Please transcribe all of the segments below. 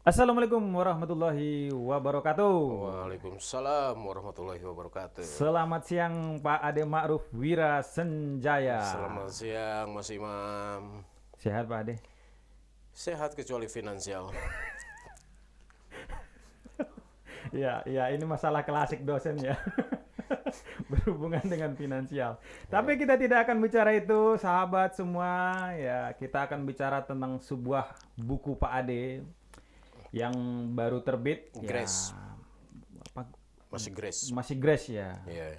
Assalamualaikum warahmatullahi wabarakatuh. Waalaikumsalam warahmatullahi wabarakatuh. Selamat siang Pak Ade Ma'ruf Wira Senjaya. Selamat siang Mas Imam. Sehat Pak Ade? Sehat kecuali finansial. Ya, ini masalah klasik dosen ya. Berhubungan dengan finansial. Tapi kita tidak akan bicara itu, sahabat semua. Ya, kita akan bicara tentang sebuah buku Pak Ade yang baru terbit. Grace. Ya, apa, Masih Grace. masih Grace ya. Iya.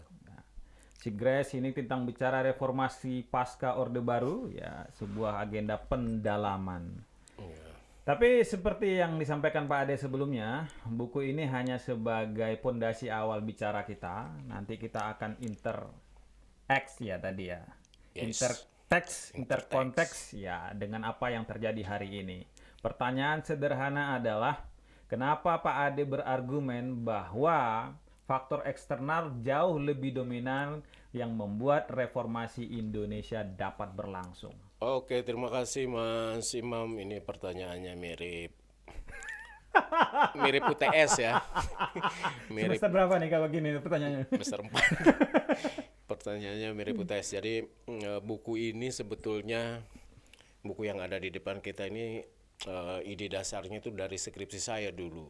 Si Grace ini tentang bicara reformasi pasca Orde Baru, ya sebuah agenda pendalaman. Iya. Tapi seperti yang disampaikan Pak Ade sebelumnya, buku ini hanya sebagai pondasi awal bicara kita. Nanti kita akan interteks ya tadi ya. Yes. Interkonteks ya dengan apa yang terjadi hari ini. Pertanyaan sederhana adalah, kenapa Pak Ade berargumen bahwa faktor eksternal jauh lebih dominan yang membuat reformasi Indonesia dapat berlangsung? Oke, terima kasih Mas Imam. Ini pertanyaannya mirip UTS ya. Mirip Semester berapa nih kalau gini pertanyaannya? semester 4. Pertanyaannya mirip UTS. Jadi buku ini sebetulnya buku yang ada di depan kita ini ide dasarnya itu dari skripsi saya dulu.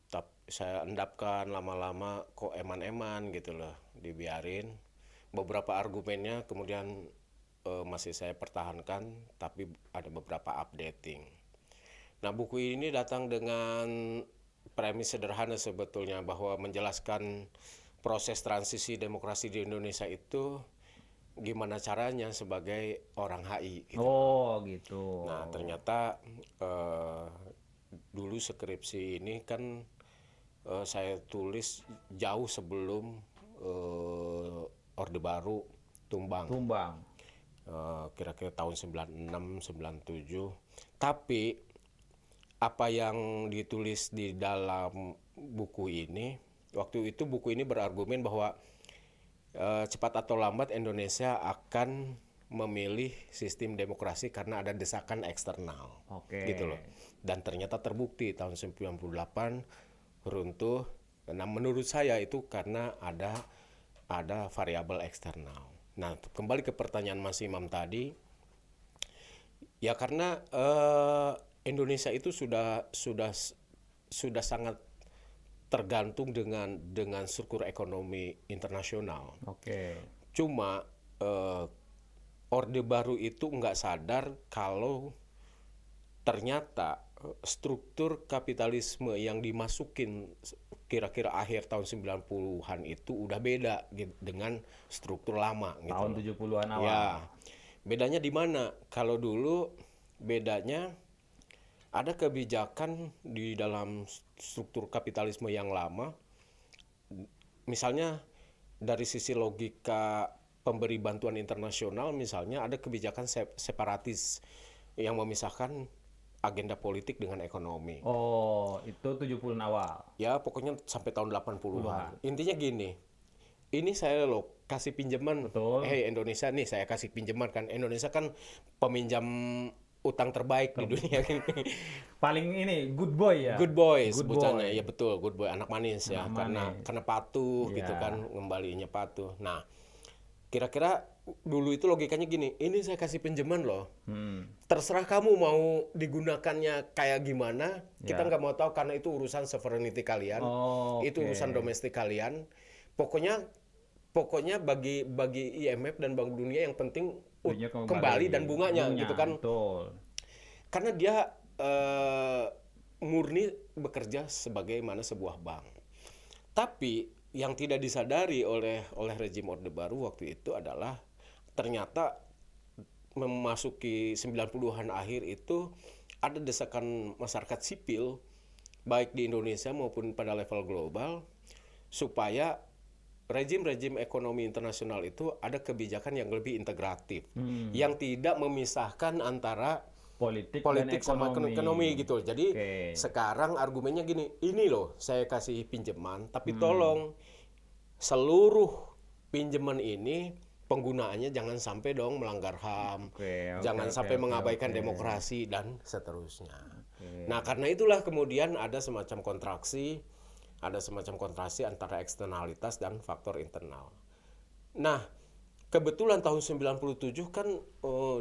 Tapi saya endapkan lama-lama kok eman-eman gitu loh, dibiarin. Beberapa argumennya kemudian masih saya pertahankan, tapi ada beberapa updating. Nah, buku ini datang dengan premis sederhana sebetulnya, bahwa menjelaskan proses transisi demokrasi di Indonesia itu gimana caranya sebagai orang HI gitu. Oh gitu. Nah, ternyata dulu skripsi ini kan saya tulis jauh sebelum Orde Baru tumbang. Kira-kira tahun 96, 97. Tapi apa yang ditulis di dalam buku ini, waktu itu buku ini berargumen bahwa cepat atau lambat Indonesia akan memilih sistem demokrasi karena ada desakan eksternal. Oke. Gitu loh. Dan ternyata terbukti tahun 98 runtuh. Nah, menurut saya itu karena ada variabel eksternal. Nah, kembali ke pertanyaan Mas Imam tadi, ya karena Indonesia itu sudah sangat tergantung dengan struktur ekonomi internasional. Oke. Cuma Orde Baru itu nggak sadar kalau ternyata struktur kapitalisme yang dimasukin kira-kira akhir tahun 90-an itu udah beda dengan struktur lama gitu. Tahun 70-an awal. Ya. Bedanya di mana? Kalau dulu bedanya ada kebijakan di dalam struktur kapitalisme yang lama. Misalnya dari sisi logika pemberi bantuan internasional, misalnya ada kebijakan separatis yang memisahkan agenda politik dengan ekonomi. Oh, itu 70-an awal. Ya, pokoknya sampai tahun 80-an. Intinya gini, ini saya loh kasih pinjaman. Betul. Indonesia nih, saya kasih pinjaman kan. Indonesia kan peminjam utang terbaik di dunia ini. Paling ini good boy ya. Good boy Good sebutannya. boy. Ya betul, good boy, anak manis ya. Karena patuh gitu Ya. kan, ngembalinya patuh. Nah, kira-kira dulu itu logikanya gini, ini saya kasih pinjaman loh. Terserah kamu mau digunakannya kayak gimana, kita nggak mau tahu karena itu urusan sovereignty kalian, itu urusan domestik kalian. Pokoknya bagi IMF dan Bank Dunia yang penting kembali dan bunganya gitu kan. Betul. Karena dia murni bekerja sebagaimana sebuah bank. Tapi yang tidak disadari oleh rezim Orde Baru waktu itu adalah ternyata memasuki 90-an akhir itu ada desakan masyarakat sipil baik di Indonesia maupun pada level global supaya rezim-rezim ekonomi internasional itu ada kebijakan yang lebih integratif, yang tidak memisahkan antara politik dan sama ekonomi gitu. Jadi sekarang argumennya gini, ini loh saya kasih pinjaman, tapi tolong seluruh pinjaman ini penggunaannya jangan sampai dong melanggar HAM, Oke, jangan oke, sampai oke, mengabaikan oke. demokrasi dan seterusnya. Oke. Nah, karena itulah kemudian ada semacam kontraksi antara eksternalitas dan faktor internal. Nah, kebetulan tahun 97 kan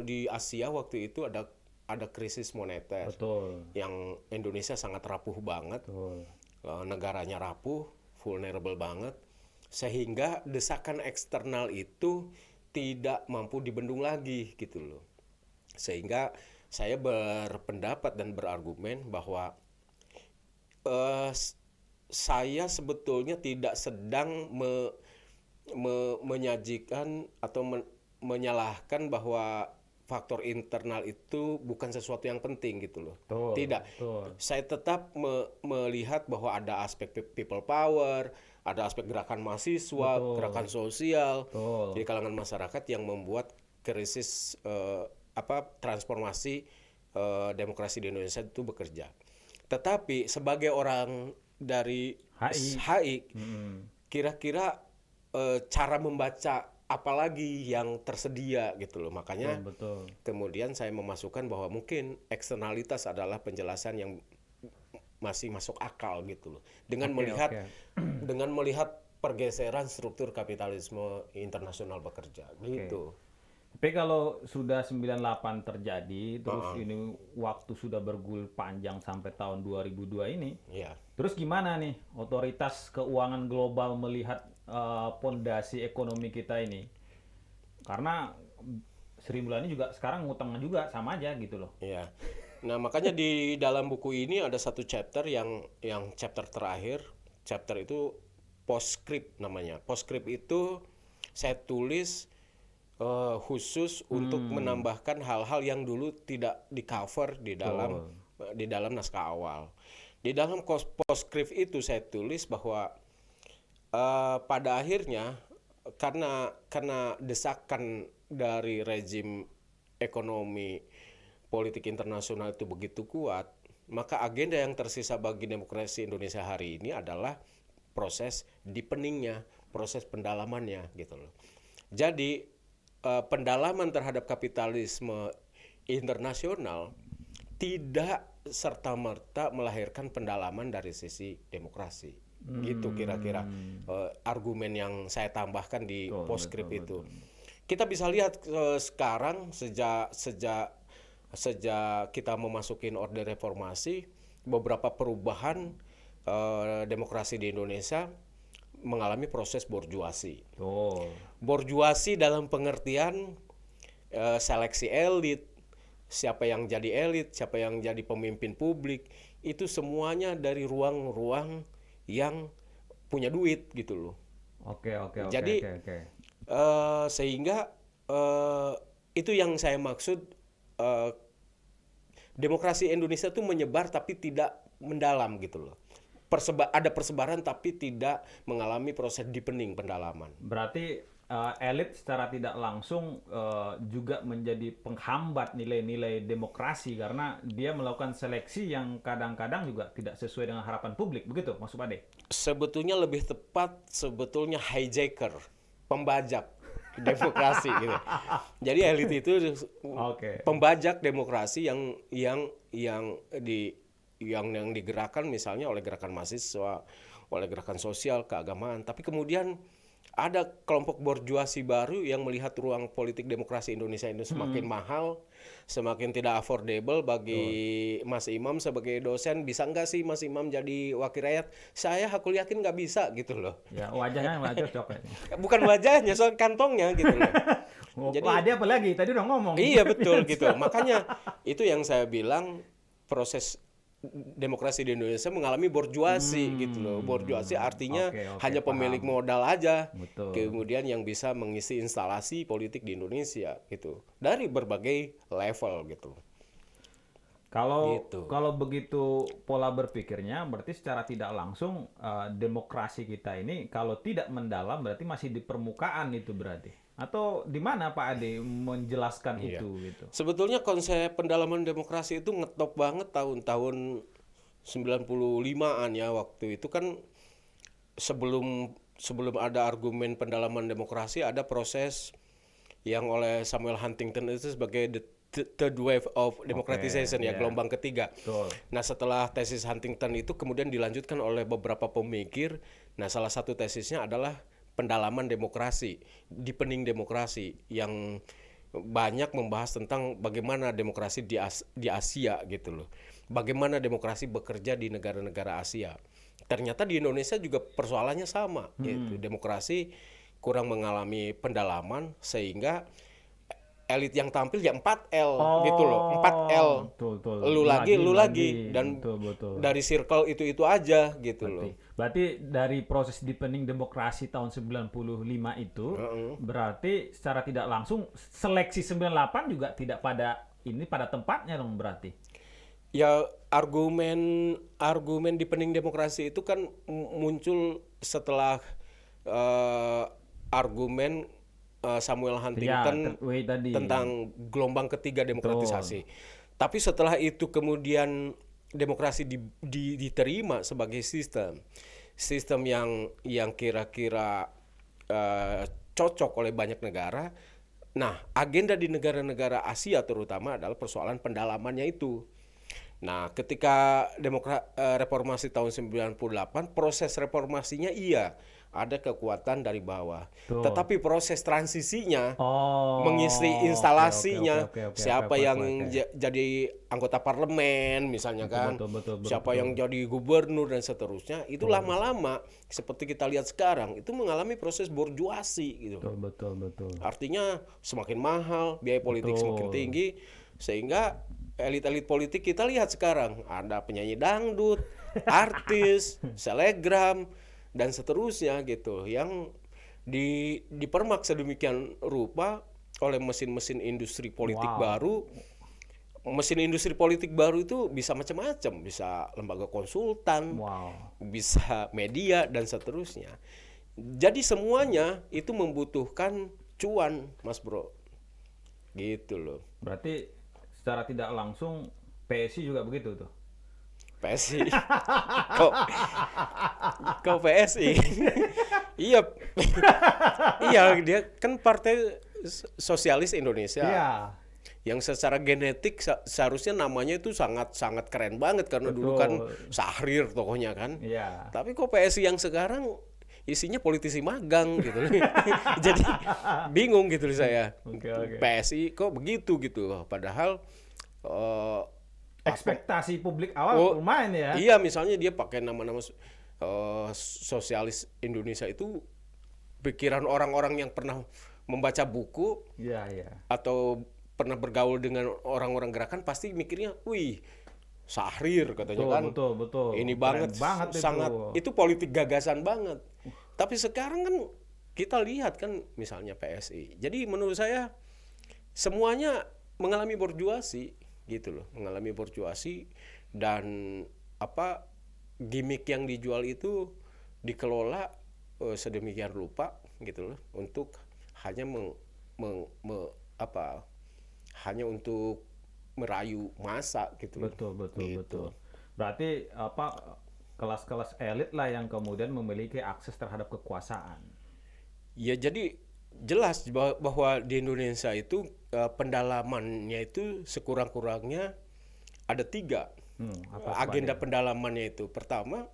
di Asia waktu itu ada krisis moneter Betul. yang Indonesia sangat rapuh banget. Betul. Negaranya rapuh, vulnerable banget, sehingga desakan eksternal itu tidak mampu dibendung lagi gitu loh. Sehingga saya berpendapat dan berargumen bahwa eh, saya sebetulnya tidak sedang menyajikan atau menyalahkan bahwa faktor internal itu bukan sesuatu yang penting gitu loh. Betul, Tidak. betul. Saya tetap melihat bahwa ada aspek people power, ada aspek gerakan mahasiswa, Betul. gerakan sosial Betul. di kalangan masyarakat yang membuat krisis transformasi demokrasi di Indonesia itu bekerja. Tetapi sebagai orang dari HI, kira-kira cara membaca apalagi yang tersedia gitu loh. Makanya Betul. kemudian saya memasukkan bahwa mungkin eksternalitas adalah penjelasan yang masih masuk akal gitu loh. Dengan melihat pergeseran struktur kapitalisme internasional bekerja gitu. Tapi kalau sudah 98 terjadi, terus ini waktu sudah bergulir panjang sampai tahun 2002 ini, terus gimana nih otoritas keuangan global melihat pondasi ekonomi kita ini? Karena Sri Mulyani juga sekarang ngutang juga sama aja gitu loh. Iya. Nah, makanya di dalam buku ini ada satu chapter yang chapter terakhir. Chapter itu postscript namanya. Postscript itu saya tulis khusus untuk menambahkan hal-hal yang dulu tidak di cover di dalam naskah awal. Di dalam postscript itu saya tulis bahwa pada akhirnya karena desakan dari rezim ekonomi politik internasional itu begitu kuat, maka agenda yang tersisa bagi demokrasi Indonesia hari ini adalah proses deepeningnya, proses pendalamannya gitu loh. Jadi pendalaman terhadap kapitalisme internasional tidak serta-merta melahirkan pendalaman dari sisi demokrasi. Gitu kira-kira argumen yang saya tambahkan di postscript itu. Kita bisa lihat sekarang sejak kita memasukin orde reformasi, beberapa perubahan demokrasi di Indonesia mengalami proses borjuasi. Borjuasi dalam pengertian seleksi elit, siapa yang jadi elit, siapa yang jadi pemimpin publik, itu semuanya dari ruang-ruang yang punya duit gitu loh. Jadi sehingga itu yang saya maksud, demokrasi Indonesia itu menyebar tapi tidak mendalam gitu loh. Ada persebaran tapi tidak mengalami proses deepening pendalaman. Berarti elit secara tidak langsung juga menjadi penghambat nilai-nilai demokrasi karena dia melakukan seleksi yang kadang-kadang juga tidak sesuai dengan harapan publik, begitu maksud Pak Ade? Sebetulnya lebih tepat hijacker, pembajak demokrasi gitu. Jadi elit itu pembajak demokrasi yang digerakkan misalnya oleh gerakan mahasiswa, oleh gerakan sosial, keagamaan, tapi kemudian ada kelompok borjuasi baru yang melihat ruang politik demokrasi Indonesia ini semakin mahal, semakin tidak affordable bagi Mas Imam sebagai dosen. Bisa nggak sih Mas Imam jadi wakil rakyat? Aku yakin nggak bisa gitu loh. Ya wajahnya nggak cocok. Bukan wajahnya, soal kantongnya gitu loh. Jadi ada apa lagi? Tadi udah ngomong. Iya betul gitu. Makanya itu yang saya bilang proses demokrasi di Indonesia mengalami borjuasi gitu loh. Borjuasi artinya hanya pemilik modal aja. Kemudian yang bisa mengisi instalasi politik di Indonesia gitu. Dari berbagai level gitu. Kalau begitu pola berpikirnya, berarti secara tidak langsung demokrasi kita ini kalau tidak mendalam berarti masih di permukaan itu berarti. Atau di mana Pak Ade menjelaskan itu gitu? Sebetulnya konsep pendalaman demokrasi itu ngetop banget tahun-tahun 95-an ya. Waktu itu kan sebelum ada argumen pendalaman demokrasi, ada proses yang oleh Samuel Huntington itu sebagai the third wave of democratization, ya, iya. gelombang ketiga. Betul. Nah, setelah tesis Huntington itu kemudian dilanjutkan oleh beberapa pemikir. Nah, salah satu tesisnya adalah pendalaman demokrasi, deepening demokrasi, yang banyak membahas tentang bagaimana demokrasi di Asia gitu loh. Bagaimana demokrasi bekerja di negara-negara Asia. Ternyata di Indonesia juga persoalannya sama, yaitu demokrasi kurang mengalami pendalaman sehingga elit yang tampil ya 4L gitu loh. 4L. Betul. Lu lagi dan betul. dari circle itu aja gitu loh. Berarti dari proses deepening demokrasi tahun 95 itu berarti secara tidak langsung seleksi 98 juga tidak pada tempatnya dong berarti. Ya, argumen deepening demokrasi itu kan muncul setelah argumen Samuel Huntington tentang gelombang ketiga demokratisasi. Tapi setelah itu kemudian demokrasi diterima sebagai sistem yang kira-kira cocok oleh banyak negara. Nah, agenda di negara-negara Asia terutama adalah persoalan pendalamannya itu. Nah, ketika reformasi tahun 98, proses reformasinya iya, ada kekuatan dari bawah. Tetapi proses transisinya, mengisi instalasinya, siapa yang jadi anggota parlemen misalnya kan, siapa yang jadi gubernur dan seterusnya, itu lama-lama seperti kita lihat sekarang, itu mengalami proses borjuasi gitu. Betul. Artinya semakin mahal, biaya politik semakin tinggi, sehingga elit-elit politik kita lihat sekarang ada penyanyi dangdut, artis, selegram dan seterusnya gitu yang dipermak sedemikian rupa oleh mesin-mesin industri politik baru. Mesin industri politik baru itu bisa macam-macam, bisa lembaga konsultan, bisa media dan seterusnya. Jadi semuanya itu membutuhkan cuan, Mas Bro. Gitu loh. Berarti secara tidak langsung PSI juga begitu tuh. PSI. Kok PSI? Iya. Iya, dia kan Partai Sosialis Indonesia. Iya. Yang secara genetik seharusnya namanya itu sangat keren banget karena dulu kan Syahrir tokohnya kan. Iya. Tapi kok PSI yang sekarang isinya politisi magang gitu. Jadi bingung gitu saya. PSI kok begitu gitu. Padahal ekspektasi publik awal lumayan ya. Iya, misalnya dia pakai nama-nama Sosialis Indonesia itu pikiran orang-orang yang pernah membaca buku atau pernah bergaul dengan orang-orang gerakan pasti mikirnya, wih, Syahrir katanya betul. Ini banget sangat itu politik gagasan banget. Tapi sekarang kan kita lihat kan misalnya PSI. Jadi menurut saya semuanya mengalami borjuasi gitu loh, mengalami borjuasi dan gimmick yang dijual itu dikelola sedemikian rupa gitu loh untuk hanya hanya untuk merayu massa gitu. Betul. Berarti kelas-kelas elit lah yang kemudian memiliki akses terhadap kekuasaan. Ya, jadi jelas bahwa di Indonesia itu pendalamannya itu sekurang-kurangnya ada 3 agenda pendalamannya itu. Pertama,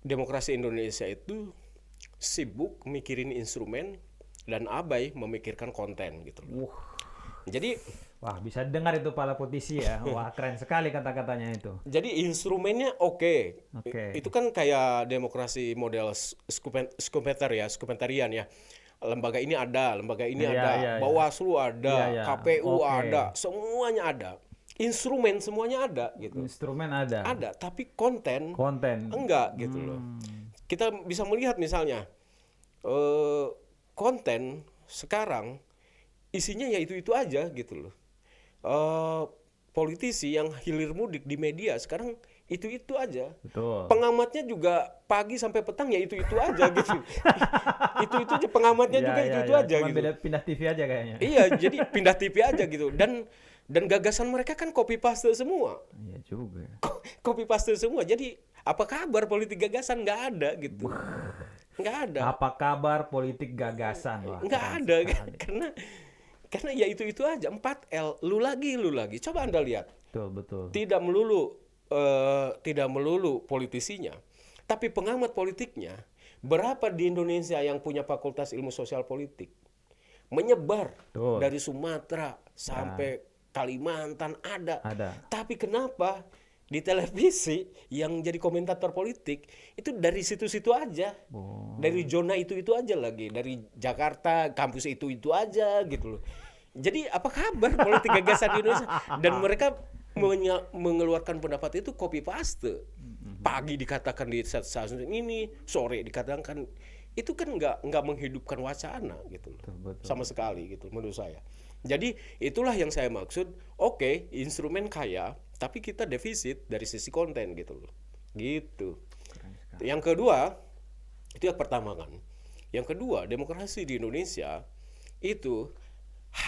demokrasi Indonesia itu sibuk mikirin instrumen dan abai memikirkan konten gitu. Jadi bisa dengar itu para politisi ya. Wah, keren sekali kata-katanya itu. Jadi instrumennya oke. Itu kan kayak demokrasi model skupeterian ya. Lembaga ini ada, lembaga ini ada, Bawaslu ada, KPU ada, semuanya ada. Instrumen semuanya ada gitu. Instrumen ada. Ada, tapi konten enggak gitu loh. Kita bisa melihat misalnya konten sekarang isinya ya itu aja gitu loh. Politisi yang hilir mudik di media sekarang itu aja. Betul. Pengamatnya juga pagi sampai petang ya itu aja gitu. itu aja pengamatnya juga itu aja cuma gitu. Beda pindah TV aja kayaknya. Iya, jadi pindah TV aja gitu. Dan gagasan mereka kan copy paste semua. Iya juga. Copy paste semua. Jadi apa kabar politik gagasan nggak ada gitu. nggak ada, Apa kabar politik gagasan? Wah, nggak keren ada kan? sekali. Karena ya itu aja 4L, lu lagi. Coba Anda lihat, Betul, betul. tidak melulu politisinya, tapi pengamat politiknya. Berapa di Indonesia yang punya fakultas ilmu sosial politik? Menyebar Betul. dari Sumatera sampai Kalimantan ada. Ada. Tapi kenapa di televisi yang jadi komentator politik itu dari situ-situ aja. Oh. Dari zona itu aja lagi, dari Jakarta, kampus itu aja gitu loh. Jadi apa kabar politik gagasan di Indonesia? Dan mereka mengeluarkan pendapat itu copy paste. Pagi dikatakan di stasiun ini, sore dikatakan itu kan nggak menghidupkan wacana gitu loh. Betul. Sama sekali gitu menurut saya. Jadi itulah yang saya maksud. Oke, instrumen kaya, tapi kita defisit dari sisi konten gitu loh. Gitu. Yang kedua, itu yang pertama kan. Yang kedua, demokrasi di Indonesia itu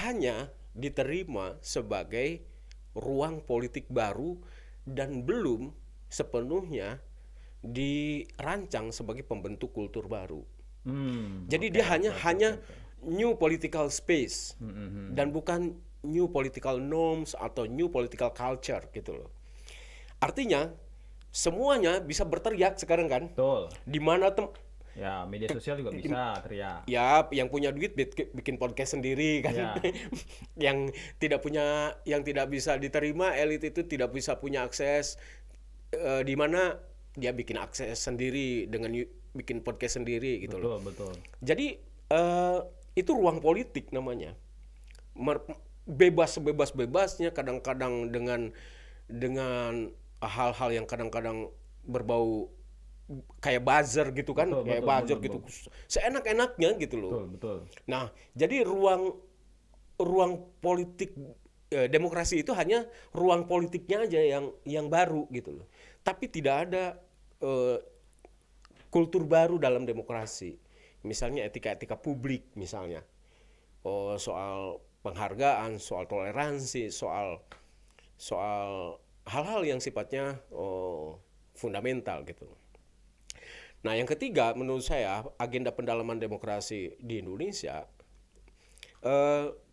hanya diterima sebagai ruang politik baru dan belum sepenuhnya dirancang sebagai pembentuk kultur baru. Jadi dia hanya new political space dan bukan new political norms atau new political culture gitu loh. Artinya semuanya bisa berteriak sekarang kan. Betul. Di mana Ya, media sosial juga bisa teriak. ya yang punya duit bikin podcast sendiri kan. Ya. yang tidak bisa diterima elit itu tidak bisa punya akses, di mana dia bikin akses sendiri dengan bikin podcast sendiri gitu loh. Betul. Jadi itu ruang politik namanya. Bebas sebebas-bebasnya, kadang-kadang dengan hal-hal yang kadang-kadang berbau kayak buzzer gitu kan, kayak buzzer gitu. Seenak-enaknya gitu loh. Betul. Nah, jadi ruang politik demokrasi itu hanya ruang politiknya aja yang baru gitu loh. Tapi tidak ada kultur baru dalam demokrasi. Misalnya etika-etika publik misalnya. Soal penghargaan, soal toleransi, soal hal-hal yang sifatnya fundamental gitu. Nah, yang ketiga menurut saya agenda pendalaman demokrasi di Indonesia,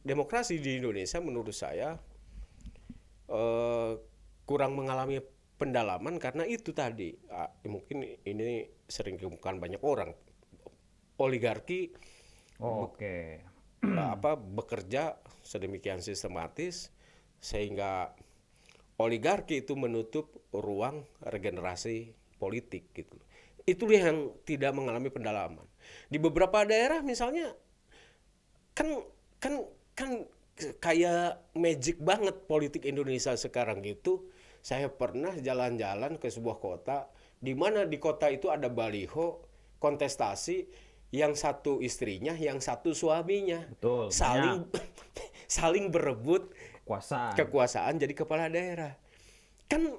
demokrasi di Indonesia menurut saya kurang mengalami pendalaman karena itu tadi, mungkin ini sering ditemukan banyak orang, oligarki bekerja sedemikian sistematis sehingga oligarki itu menutup ruang regenerasi politik gitu. Itulah yang tidak mengalami pendalaman. Di beberapa daerah misalnya kan kayak magic banget politik Indonesia sekarang gitu. Saya pernah jalan-jalan ke sebuah kota di mana di kota itu ada baliho kontestasi, yang satu istrinya, yang satu suaminya. Betul. Saling berebut kekuasaan jadi kepala daerah. Kan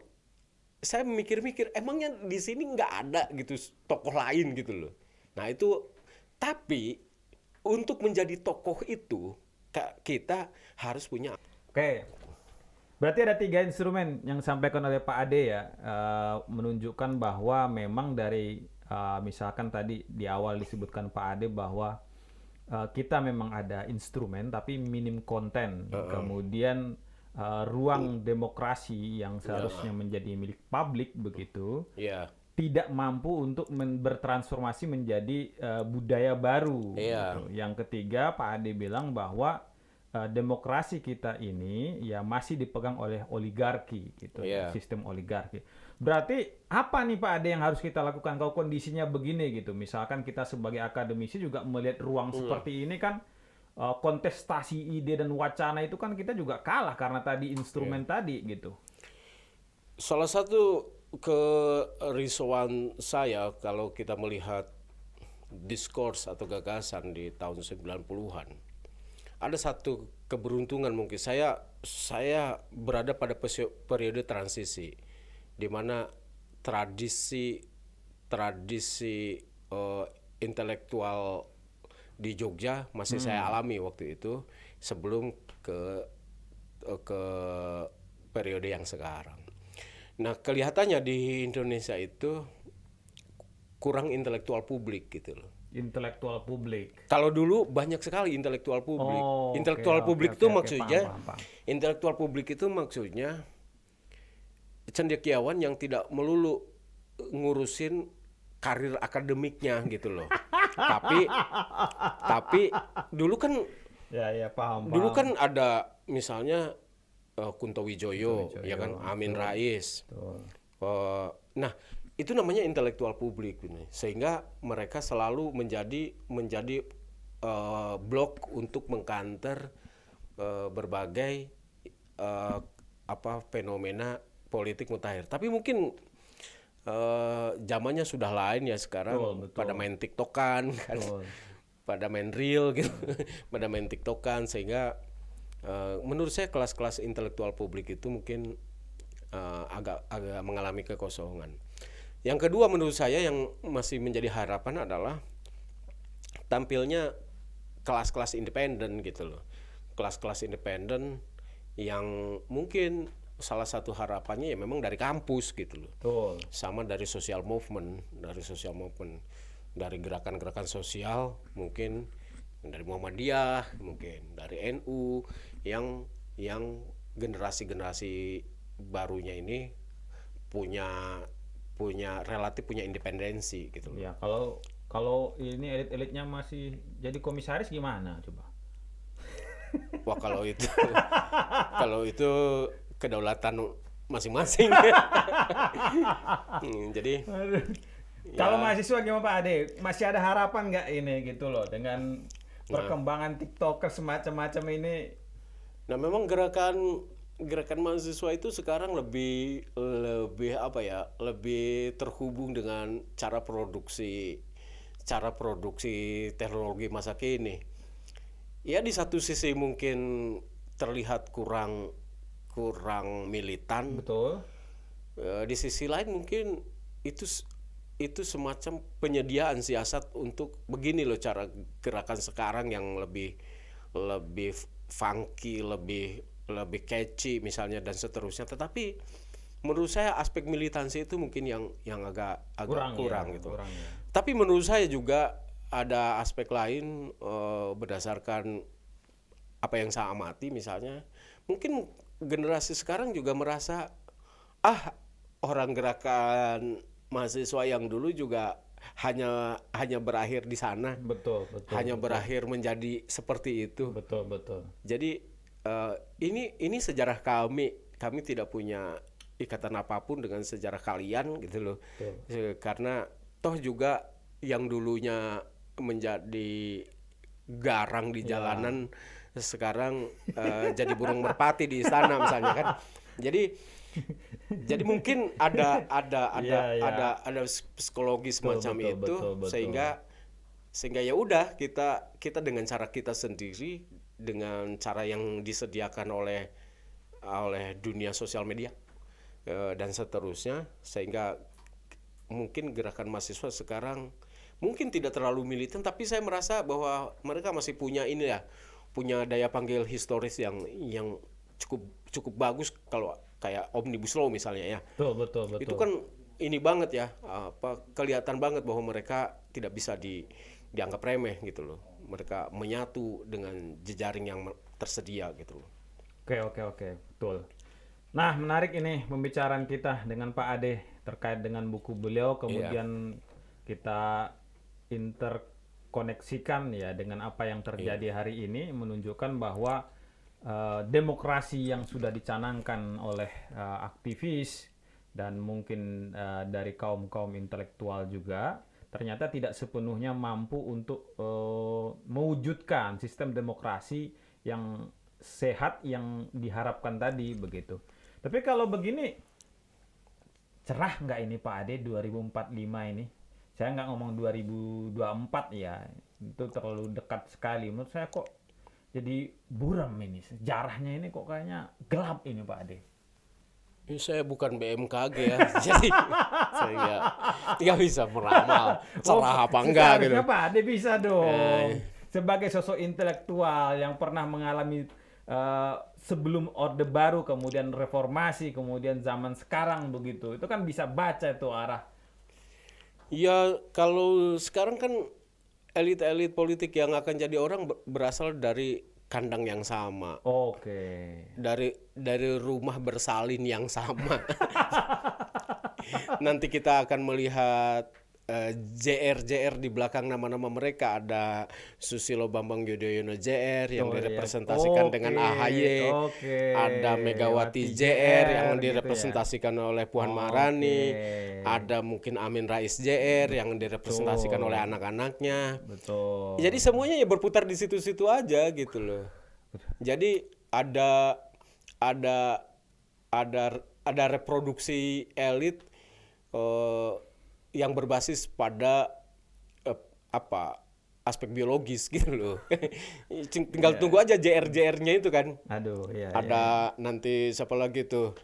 saya mikir-mikir, emangnya di sini nggak ada gitu tokoh lain gitu loh. Nah itu, tapi untuk menjadi tokoh itu kita harus punya. Oke. Berarti ada 3 instrumen yang disampaikan oleh Pak Ade ya, menunjukkan bahwa memang dari misalkan tadi di awal disebutkan Pak Ade bahwa kita memang ada instrumen tapi minim konten. Kemudian ruang demokrasi yang seharusnya menjadi milik publik begitu, tidak mampu untuk bertransformasi menjadi budaya baru. Gitu. Yang ketiga, Pak Ade bilang bahwa demokrasi kita ini ya masih dipegang oleh oligarki, gitu, sistem oligarki. Berarti apa nih Pak Ade yang harus kita lakukan kalau kondisinya begini gitu? Misalkan kita sebagai akademisi juga melihat ruang seperti ini kan. Kontestasi ide dan wacana itu kan kita juga kalah karena tadi instrumen tadi gitu. Salah satu kerisauan saya kalau kita melihat diskurs atau gagasan di tahun 90-an, ada satu keberuntungan mungkin saya berada pada periode transisi di mana tradisi intelektual di Jogja masih saya alami waktu itu sebelum ke periode yang sekarang. Nah, kelihatannya di Indonesia itu kurang intelektual publik gitu loh. Intelektual publik. Kalau dulu banyak sekali intelektual publik. Oh, Intelektual oke, publik oke, itu oke, maksudnya, paham. intelektual publik itu maksudnya cendekiawan yang tidak melulu ngurusin karir akademiknya gitu loh. Tapi dulu kan Ya, paham. dulu kan ada misalnya Kunto Wijoyo, ya kan, Amin Rais. Betul. Nah, itu namanya intelektual publik ini. Sehingga mereka selalu menjadi blok untuk mengkanter berbagai fenomena politik mutakhir. Tapi mungkin zamannya sudah lain ya sekarang. Betul. Pada main TikTokan kan. Pada main reel gitu. Pada main TikTokan, sehingga menurut saya kelas-kelas intelektual publik itu mungkin agak mengalami kekosongan. Yang kedua menurut saya yang masih menjadi harapan adalah tampilnya kelas-kelas independen gitu loh. Kelas-kelas independen yang mungkin salah satu harapannya ya memang dari kampus gitu loh. Betul. Sama dari social movement, dari gerakan-gerakan sosial, mungkin dari Muhammadiyah, mungkin dari NU, yang generasi-generasi barunya ini punya relatif punya independensi gitu loh. Ya, kalau ini elit-elitnya masih jadi komisaris gimana coba? Wah, kalau itu kedaulatan masing-masing. Jadi Kalau mahasiswa gimana Pak Ade? Masih ada harapan nggak ini gitu loh dengan perkembangan TikToker semacam-macam ini? Nah, memang gerakan mahasiswa itu sekarang lebih lebih terhubung dengan cara produksi teknologi masa kini. Ya, di satu sisi mungkin terlihat kurang militan. Betul. Di sisi lain mungkin itu semacam penyediaan siasat untuk begini loh cara gerakan sekarang yang lebih funky, lebih catchy misalnya dan seterusnya. Tetapi menurut saya aspek militansi itu mungkin yang agak kurang gitu. Kurang, ya. Tapi menurut saya juga ada aspek lain, berdasarkan apa yang saya amati misalnya, mungkin generasi sekarang juga merasa orang gerakan mahasiswa yang dulu juga hanya berakhir di sana. Betul. Berakhir menjadi seperti itu. Betul. Jadi ini sejarah kami tidak punya ikatan apapun dengan sejarah kalian gitu loh. Karena toh juga yang dulunya menjadi garang di jalanan sekarang jadi burung merpati di istana misalnya kan. Jadi mungkin ada psikologi semacam itu. Sehingga ya udah kita dengan cara kita sendiri, dengan cara yang disediakan oleh dunia sosial media dan seterusnya, sehingga mungkin gerakan mahasiswa sekarang mungkin tidak terlalu militan, tapi saya merasa bahwa mereka masih punya punya daya panggil historis yang cukup bagus. Kalau kayak Omnibus Law misalnya ya. Betul. Itu kan ini banget ya, kelihatan banget bahwa mereka tidak bisa dianggap remeh gitu loh. Mereka menyatu dengan jejaring yang tersedia gitu loh. Oke, betul. Nah, menarik ini pembicaraan kita dengan Pak Ade terkait dengan buku beliau, kemudian kita interkoneksikan ya dengan apa yang terjadi hari ini, menunjukkan bahwa demokrasi yang sudah dicanangkan oleh aktivis dan mungkin dari kaum intelektual juga ternyata tidak sepenuhnya mampu untuk mewujudkan sistem demokrasi yang sehat yang diharapkan tadi begitu. Tapi kalau begini, cerah nggak ini Pak Ade 2045 ini? Saya nggak ngomong 2024 ya, itu terlalu dekat sekali. Menurut saya kok jadi buram ini, sejarahnya ini kok kayaknya gelap ini Pak Ade. Ini saya bukan BMKG ya, jadi saya nggak bisa meramal cerah apa enggak gitu. Pak Ade bisa dong. Sebagai sosok intelektual yang pernah mengalami sebelum Orde Baru, kemudian reformasi, kemudian zaman sekarang begitu, itu kan bisa baca itu arah Ya kalau sekarang kan elit-elit politik yang akan jadi orang berasal dari kandang yang sama, Oke. dari rumah bersalin yang sama. Nanti kita akan melihat JR di belakang nama-nama mereka, ada Susilo Bambang Yudhoyono JR yang Oh iya. direpresentasikan dengan AHY, Oke. ada Megawati Megawati JR yang gitu ya. direpresentasikan oleh Puan Oke. Maharani, ada mungkin Amin Rais JR yang direpresentasikan Betul. oleh anak-anaknya. Betul. Jadi semuanya ya berputar di situ-situ aja gitu loh. Jadi ada ada ada reproduksi elit yang berbasis pada apa aspek biologis gitu loh. Tinggal tunggu aja JR-JR-nya itu kan. Aduh, iya. Ada nanti siapa lagi tuh?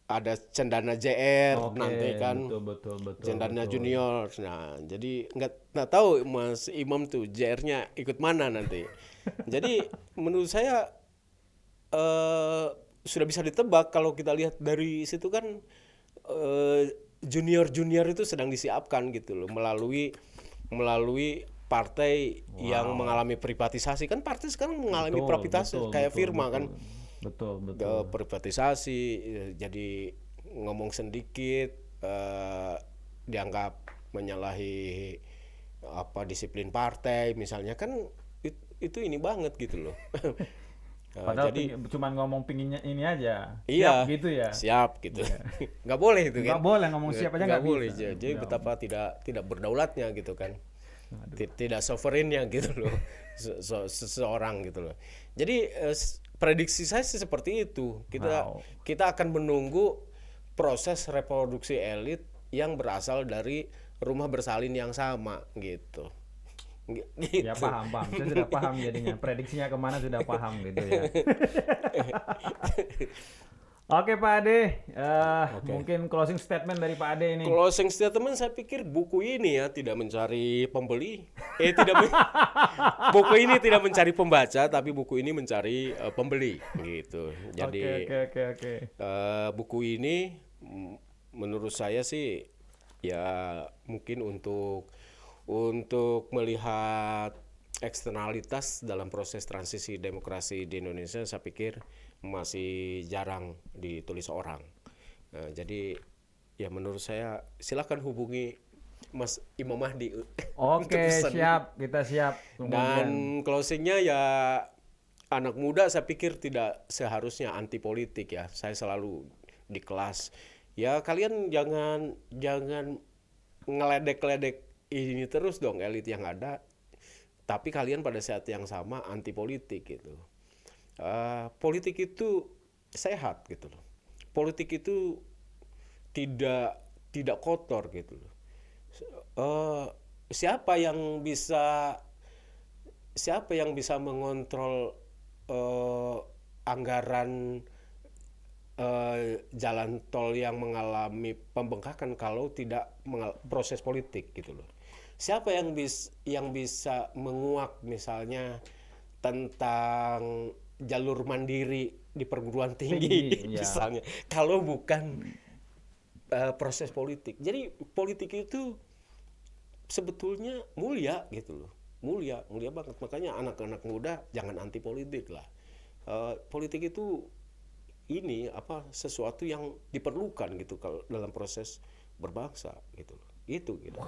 Ada Cendana JR Oke, nanti kan. betul. Cendana Junior. Nah, jadi nggak tahu Mas Imam tuh JR-nya ikut mana nanti. Jadi menurut saya sudah bisa ditebak kalau kita lihat dari situ kan junior itu sedang disiapkan gitu loh melalui partai yang mengalami privatisasi. Kan partai sekarang mengalami privatisasi kayak Firma kan. Betul. Privatisasi, jadi ngomong sedikit dianggap menyalahi disiplin partai misalnya kan, itu ini banget gitu loh. Padahal jadi cuman ngomong pinginnya ini aja. iya Siap gitu ya. siap gitu. Nggak boleh itu kan, Nggak boleh ngomong siap aja nggak boleh. bisa. Jadi betapa tidak berdaulatnya gitu kan. Tidak sovereignnya gitu loh seseorang gitu loh. Jadi prediksi saya sih seperti itu. Kita akan menunggu proses reproduksi elit yang berasal dari rumah bersalin yang sama gitu. Ya paham. Saya sudah paham jadinya. Prediksinya kemana sudah paham gitu ya. Oke Pak Ade, mungkin closing statement dari Pak Ade ini. Closing statement saya pikir buku ini ya tidak mencari pembeli, buku ini tidak mencari pembaca, tapi buku ini mencari pembeli gitu. Jadi Oke. buku ini menurut saya sih ya mungkin untuk melihat eksternalitas dalam proses transisi demokrasi di Indonesia, saya pikir masih jarang ditulis orang. Jadi ya menurut saya silakan hubungi Mas Imam Mahdi. Oke, siap, kita siap. Dan closingnya ya anak muda saya pikir tidak seharusnya anti politik ya. Saya selalu di kelas ya kalian jangan ngeledek-ledek ini terus dong elit yang ada, tapi kalian pada saat yang sama anti politik gitu. Politik itu sehat gitu loh. Politik itu tidak kotor gitu loh. Siapa yang bisa mengontrol anggaran jalan tol yang mengalami pembengkakan kalau tidak proses politik gitu loh. Siapa yang bisa menguak misalnya tentang jalur mandiri di perguruan tinggi misalnya, kalau bukan proses politik. Jadi politik itu sebetulnya mulia gitu loh, mulia banget. Makanya anak-anak muda jangan anti politik lah. Politik itu ini sesuatu yang diperlukan gitu kalau dalam proses berbangsa gitu loh. Itu gitu.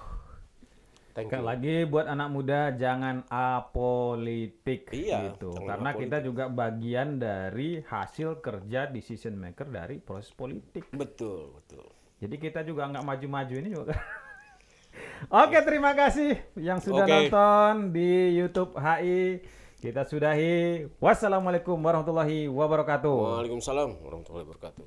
Sekali lagi buat anak muda jangan apolitik gitu. Karena kita juga bagian dari hasil kerja decision maker dari proses politik. Betul. Jadi kita juga nggak maju-maju ini juga. Oke, terima kasih yang sudah nonton di YouTube HI. Kita sudahi. Wassalamualaikum warahmatullahi wabarakatuh. Waalaikumsalam warahmatullahi wabarakatuh.